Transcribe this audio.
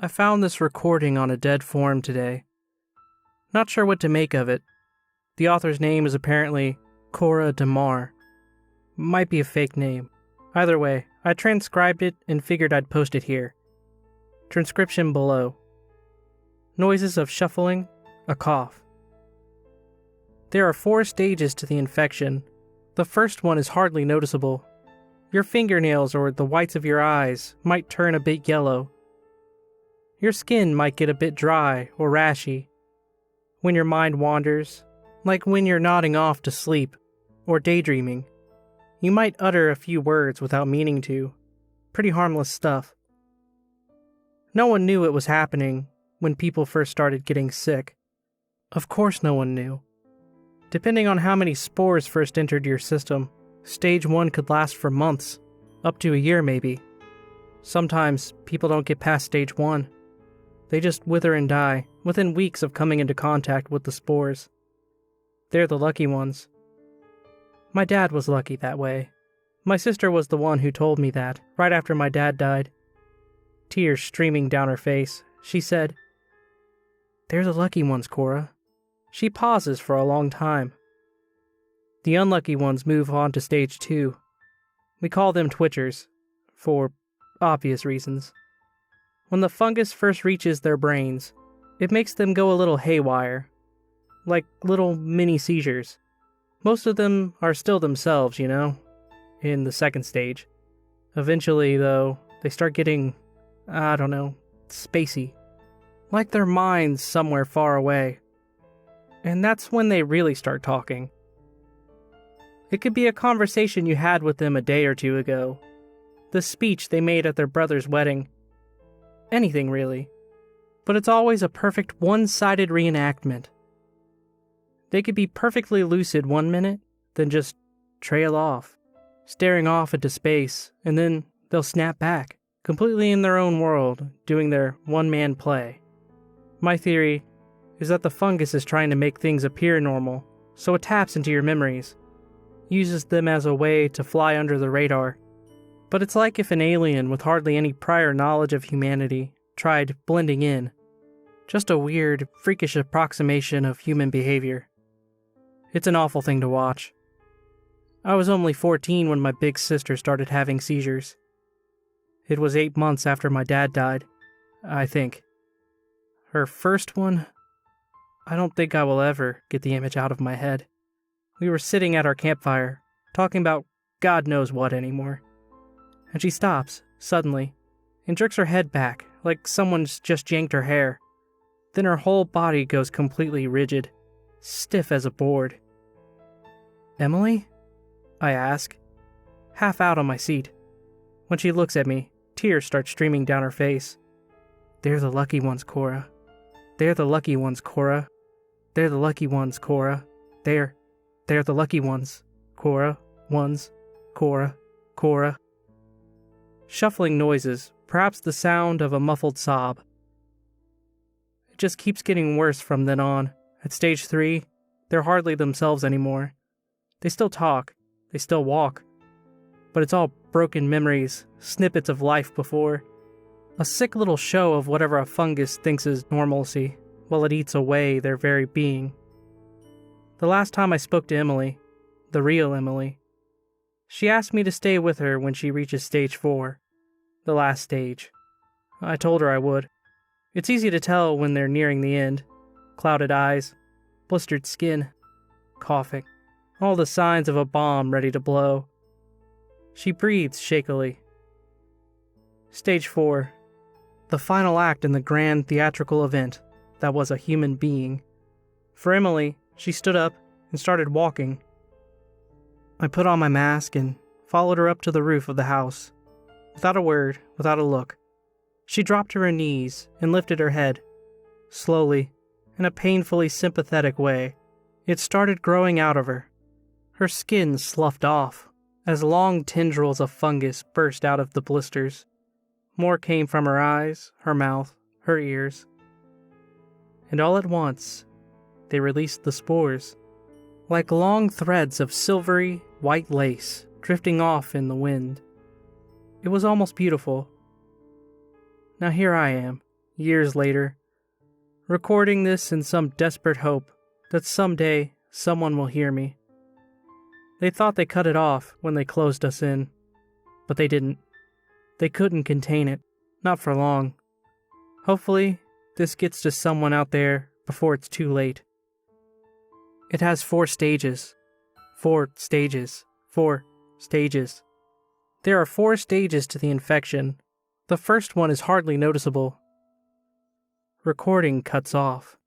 I found this recording on a dead forum today. Not sure what to make of it. The author's name is apparently Cora DeMar. Might be a fake name. Either way, I transcribed it and figured I'd post it here. Transcription below. Noises of shuffling, a cough. There are 4 stages to the infection. The first one is hardly noticeable. Your fingernails or the whites of your eyes might turn a bit yellow. Your skin might get a bit dry or rashy. When your mind wanders, like when you're nodding off to sleep or daydreaming, you might utter a few words without meaning to. Pretty harmless stuff. No one knew it was happening when people first started getting sick. Of course no one knew. Depending on how many spores first entered your system, stage 1 could last for months, up to a year maybe. Sometimes people don't get past stage 1. They just wither and die within weeks of coming into contact with the spores. They're the lucky ones. My dad was lucky that way. My sister was the one who told me that, right after my dad died. Tears streaming down her face, she said, "They're the lucky ones, Cora." She pauses for a long time. The unlucky ones move on to stage 2. We call them twitchers, for obvious reasons. When the fungus first reaches their brains, it makes them go a little haywire, like little mini seizures. Most of them are still themselves, in the second stage. Eventually, though, they start getting, spacey. Like their minds somewhere far away. And that's when they really start talking. It could be a conversation you had with them a day or two ago. The speech they made at their brother's wedding. Anything, really. But it's always a perfect one-sided reenactment. They could be perfectly lucid one minute, then just trail off, staring off into space, and then they'll snap back, completely in their own world, doing their one-man play. My theory is that the fungus is trying to make things appear normal, so it taps into your memories, uses them as a way to fly under the radar. But it's like if an alien with hardly any prior knowledge of humanity tried blending in. Just a weird, freakish approximation of human behavior. It's an awful thing to watch. I was only 14 when my big sister started having seizures. It was 8 months after my dad died, I think. Her first one, I don't think I will ever get the image out of my head. We were sitting at our campfire, talking about God knows what anymore. And she stops, suddenly, and jerks her head back, like someone's just yanked her hair. Then her whole body goes completely rigid, stiff as a board. "Emily?" I ask, half out on my seat. When she looks at me, tears start streaming down her face. "They're the lucky ones, Cora. They're the lucky ones, Cora. They're the lucky ones, Cora. They're the lucky ones, Cora. Cora." Shuffling noises, perhaps the sound of a muffled sob. It just keeps getting worse from then on. At stage 3, they're hardly themselves anymore. They still talk, they still walk, but it's all broken memories, snippets of life before. A sick little show of whatever a fungus thinks is normalcy, while it eats away their very being. The last time I spoke to Emily, the real Emily, she asked me to stay with her when she reaches stage 4, the last stage. I told her I would. It's easy to tell when they're nearing the end. Clouded eyes, blistered skin, coughing, all the signs of a bomb ready to blow. She breathes shakily. Stage 4, the final act in the grand theatrical event that was a human being. For Emily, she stood up and started walking. I put on my mask and followed her up to the roof of the house. Without a word, without a look, she dropped to her knees and lifted her head. Slowly, in a painfully sympathetic way, it started growing out of her. Her skin sloughed off as long tendrils of fungus burst out of the blisters. More came from her eyes, her mouth, her ears. And all at once, they released the spores, like long threads of silvery, white lace drifting off in the wind. It was almost beautiful. Now here I am, years later, recording this in some desperate hope that someday someone will hear me. They thought they cut it off when they closed us in, but they didn't. They couldn't contain it, not for long. Hopefully, this gets to someone out there before it's too late. It has 4 stages. 4 stages. 4 stages. There are 4 stages to the infection. The first one is hardly noticeable. Recording cuts off.